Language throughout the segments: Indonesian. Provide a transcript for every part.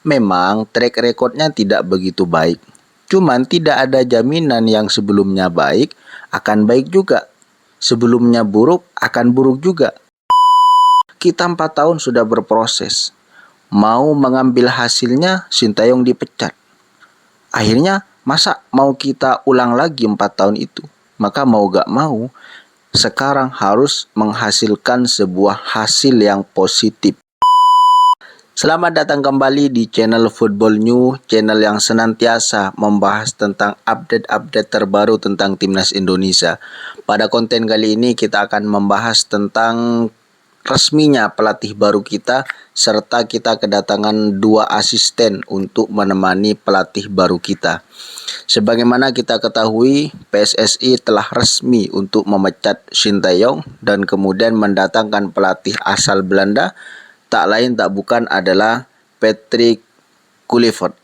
Memang track recordnya tidak begitu baik. Cuman tidak ada jaminan yang sebelumnya baik akan baik juga. Sebelumnya buruk akan buruk juga. Kita 4 tahun sudah berproses. Mau mengambil hasilnya, Sintayong dipecat. Akhirnya masa mau kita ulang lagi 4 tahun itu? Maka mau gak mau, sekarang harus menghasilkan sebuah hasil yang positif. Selamat datang kembali di channel Football New, channel yang senantiasa membahas tentang update-update terbaru tentang Timnas Indonesia. Pada konten kali ini kita akan membahas tentang resminya pelatih baru kita, serta kita kedatangan 2 asisten untuk menemani pelatih baru kita. Sebagaimana kita ketahui, PSSI telah resmi untuk memecat Sintayong dan kemudian mendatangkan pelatih asal Belanda, tak lain tak bukan adalah Patrick Kluivert,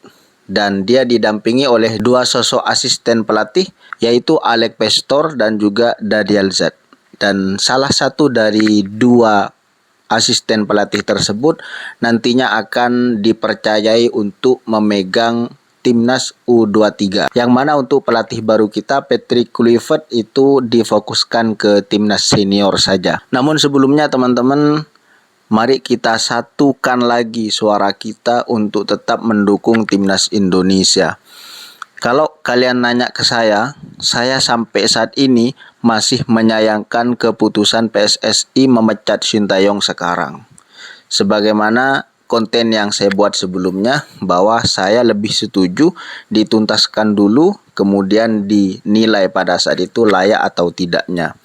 dan dia didampingi oleh 2 sosok asisten pelatih, yaitu Alex Pastoor dan juga Daniel Zet. Dan salah satu dari 2 asisten pelatih tersebut nantinya akan dipercayai untuk memegang Timnas U23. Yang mana untuk pelatih baru kita, Patrick Kluivert, itu difokuskan ke Timnas senior saja. Namun sebelumnya teman-teman, mari kita satukan lagi suara kita untuk tetap mendukung Timnas Indonesia. Kalau kalian nanya ke saya sampai saat ini masih menyayangkan keputusan PSSI memecat Sintayong sekarang. Sebagaimana konten yang saya buat sebelumnya, bahwa saya lebih setuju dituntaskan dulu, kemudian dinilai pada saat itu layak atau tidaknya.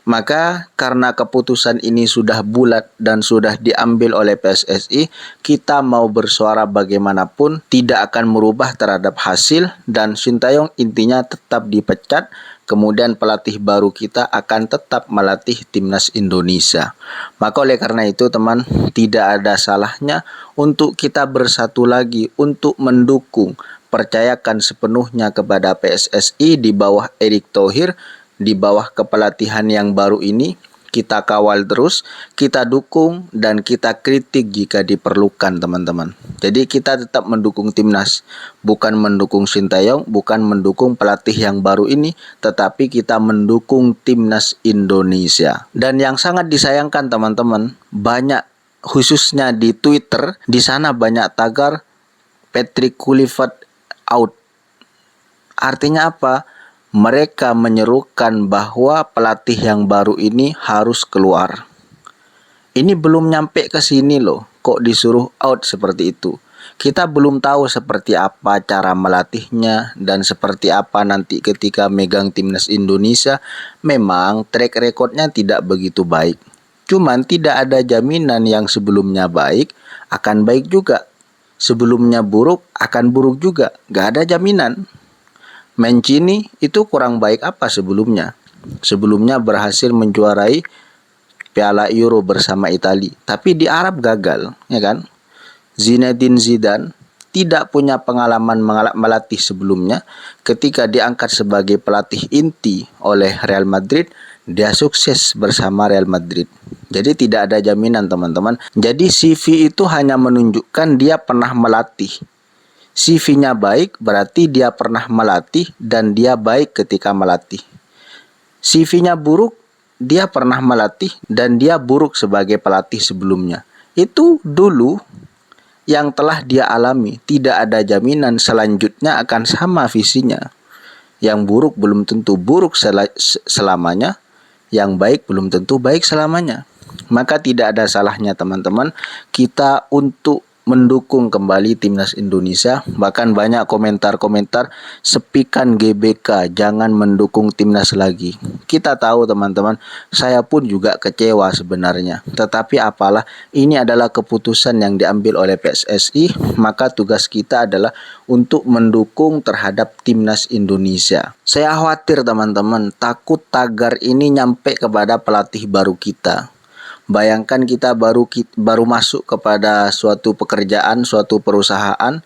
Maka karena keputusan ini sudah bulat dan sudah diambil oleh PSSI, kita mau bersuara bagaimanapun tidak akan merubah terhadap hasil, dan Sintayong intinya tetap dipecat. Kemudian pelatih baru kita akan tetap melatih Timnas Indonesia. Maka oleh karena itu teman, tidak ada salahnya untuk kita bersatu lagi untuk mendukung, percayakan sepenuhnya kepada PSSI di bawah Erick Thohir. Di bawah kepelatihan yang baru ini, kita kawal terus, kita dukung dan kita kritik jika diperlukan teman-teman. Jadi kita tetap mendukung Timnas, bukan mendukung Sintayong, bukan mendukung pelatih yang baru ini, tetapi kita mendukung Timnas Indonesia. Dan yang sangat disayangkan teman-teman, banyak khususnya di Twitter, di sana banyak tagar Patrick Kluivert out. Artinya apa? Mereka menyerukan bahwa pelatih yang baru ini harus keluar. Ini belum nyampe ke sini loh, kok disuruh out seperti itu. Kita belum tahu seperti apa cara melatihnya dan seperti apa nanti ketika megang Timnas Indonesia. Memang track recordnya tidak begitu baik. Cuman tidak ada jaminan yang sebelumnya baik akan baik juga. Sebelumnya buruk akan buruk juga, gak ada jaminan. Mancini itu kurang baik apa sebelumnya? Sebelumnya berhasil menjuarai Piala Euro bersama Italia, tapi di Arab gagal, ya kan? Zinedine Zidane tidak punya pengalaman melatih sebelumnya. Ketika diangkat sebagai pelatih inti oleh Real Madrid, dia sukses bersama Real Madrid. Jadi tidak ada jaminan teman-teman. Jadi CV itu hanya menunjukkan dia pernah melatih. CV-nya baik berarti dia pernah melatih dan dia baik ketika melatih. CV-nya buruk, dia pernah melatih dan dia buruk sebagai pelatih sebelumnya. Itu dulu yang telah dia alami. Tidak ada jaminan selanjutnya akan sama visinya. Yang buruk belum tentu buruk selamanya, yang baik belum tentu baik selamanya. Maka tidak ada salahnya teman-teman kita untuk mendukung kembali Timnas Indonesia. Bahkan banyak komentar-komentar, sepikan GBK, jangan mendukung Timnas lagi. Kita tahu teman-teman, saya pun juga kecewa sebenarnya. Tetapi apalah, ini adalah keputusan yang diambil oleh PSSI. Maka tugas kita adalah untuk mendukung terhadap Timnas Indonesia. Saya khawatir teman-teman, takut tagar ini nyampe kepada pelatih baru kita. Bayangkan kita baru masuk kepada suatu pekerjaan, suatu perusahaan,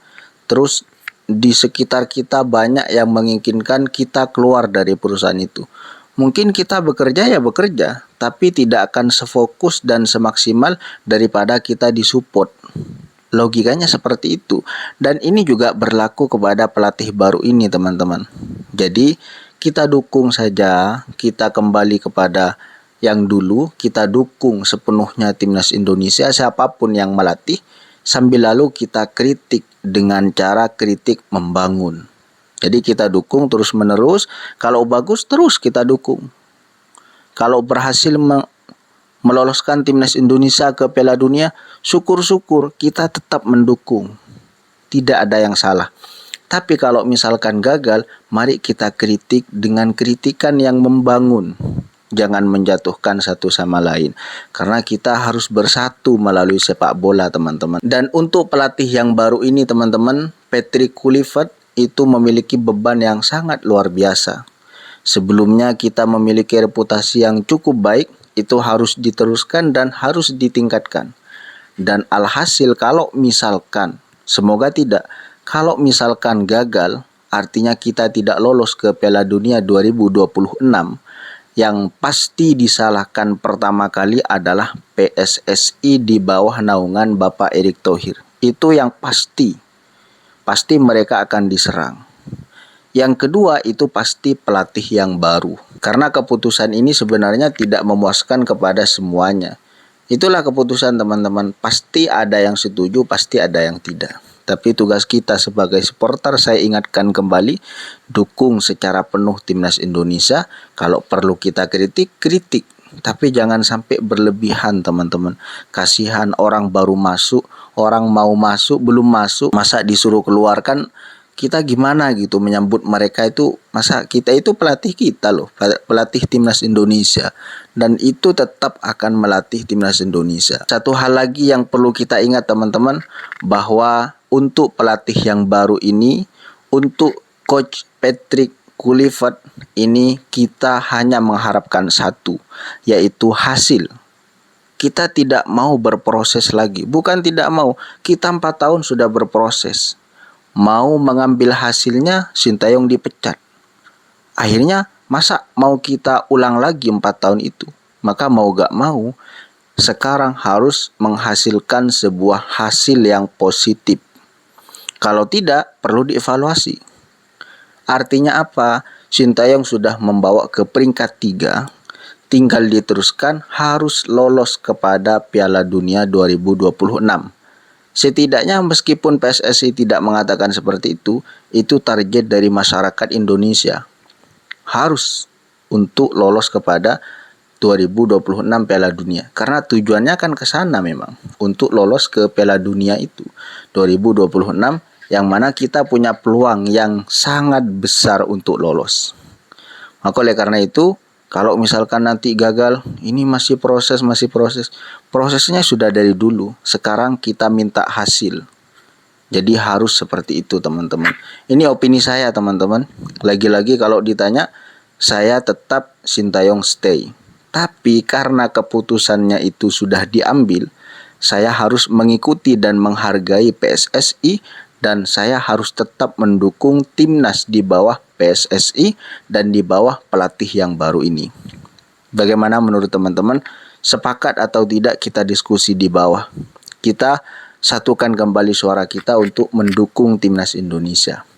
terus di sekitar kita banyak yang menginginkan kita keluar dari perusahaan itu. Mungkin kita bekerja ya bekerja, tapi tidak akan sefokus dan semaksimal daripada kita disupport. Logikanya seperti itu. Dan ini juga berlaku kepada pelatih baru ini, teman-teman. Jadi, kita dukung saja, kita kembali kepada yang dulu, kita dukung sepenuhnya timnas Indonesia siapapun yang melatih, sambil lalu kita kritik dengan cara kritik membangun. Jadi kita dukung terus-menerus, kalau bagus terus kita dukung. Kalau berhasil meloloskan timnas Indonesia ke Piala Dunia, syukur-syukur kita tetap mendukung. Tidak ada yang salah. Tapi kalau misalkan gagal, mari kita kritik dengan kritikan yang membangun. Jangan menjatuhkan satu sama lain. Karena kita harus bersatu melalui sepak bola, teman-teman. Dan untuk pelatih yang baru ini, teman-teman, Patrick Kluivert itu memiliki beban yang sangat luar biasa. Sebelumnya kita memiliki reputasi yang cukup baik, itu harus diteruskan dan harus ditingkatkan. Dan alhasil kalau misalkan, semoga tidak, kalau misalkan gagal, artinya kita tidak lolos ke Piala Dunia 2026, yang pasti disalahkan pertama kali adalah PSSI di bawah naungan Bapak Erick Thohir. Itu yang pasti mereka akan diserang. Yang kedua itu pasti pelatih yang baru. Karena keputusan ini sebenarnya tidak memuaskan kepada semuanya. Itulah keputusan, teman-teman. Pasti ada yang setuju, pasti ada yang tidak. Tapi tugas kita sebagai supporter, saya ingatkan kembali, dukung secara penuh timnas Indonesia. Kalau perlu kita kritik, kritik. Tapi jangan sampai berlebihan, teman-teman. Kasihan orang baru masuk, orang mau masuk, belum masuk, masa disuruh keluarkan. Kita gimana gitu menyambut mereka itu, masa kita itu pelatih kita loh, pelatih timnas Indonesia, dan itu tetap akan melatih timnas Indonesia. Satu hal lagi yang perlu kita ingat, teman-teman, bahwa untuk pelatih yang baru ini, untuk coach Patrick Kluivert ini, kita hanya mengharapkan satu, yaitu hasil. Kita tidak mau berproses lagi, bukan tidak mau, kita 4 tahun sudah berproses. Mau mengambil hasilnya, Sintayong dipecat. Akhirnya masa mau kita ulang lagi 4 tahun itu? Maka mau gak mau, sekarang harus menghasilkan sebuah hasil yang positif. Kalau tidak, perlu dievaluasi. Artinya apa? Sintayong sudah membawa ke peringkat 3, tinggal diteruskan, harus lolos kepada Piala Dunia 2026. Setidaknya meskipun PSSI tidak mengatakan seperti itu target dari masyarakat Indonesia. Harus untuk lolos kepada 2026 Piala Dunia. Karena tujuannya kan ke sana memang, untuk lolos ke Piala Dunia itu 2026, yang mana kita punya peluang yang sangat besar untuk lolos. Maka oleh karena itu, kalau misalkan nanti gagal, ini masih proses. Prosesnya sudah dari dulu. Sekarang kita minta hasil. Jadi harus seperti itu, teman-teman. Ini opini saya, teman-teman. Lagi-lagi kalau ditanya, saya tetap Sintayong stay. Tapi karena keputusannya itu sudah diambil, saya harus mengikuti dan menghargai PSSI, dan saya harus tetap mendukung timnas di bawah PSSI dan di bawah pelatih yang baru ini. Bagaimana menurut teman-teman? Sepakat atau tidak, kita diskusi di bawah. Kita satukan kembali suara kita untuk mendukung timnas Indonesia.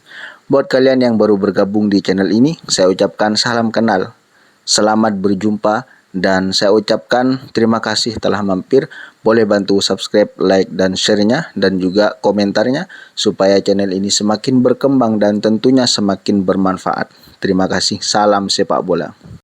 Buat kalian yang baru bergabung di channel ini, saya ucapkan salam kenal. Selamat berjumpa. Dan saya ucapkan terima kasih telah mampir. Boleh bantu subscribe, like, dan share-nya, dan juga komentarnya, supaya channel ini semakin berkembang dan tentunya semakin bermanfaat. Terima kasih. Salam sepak bola.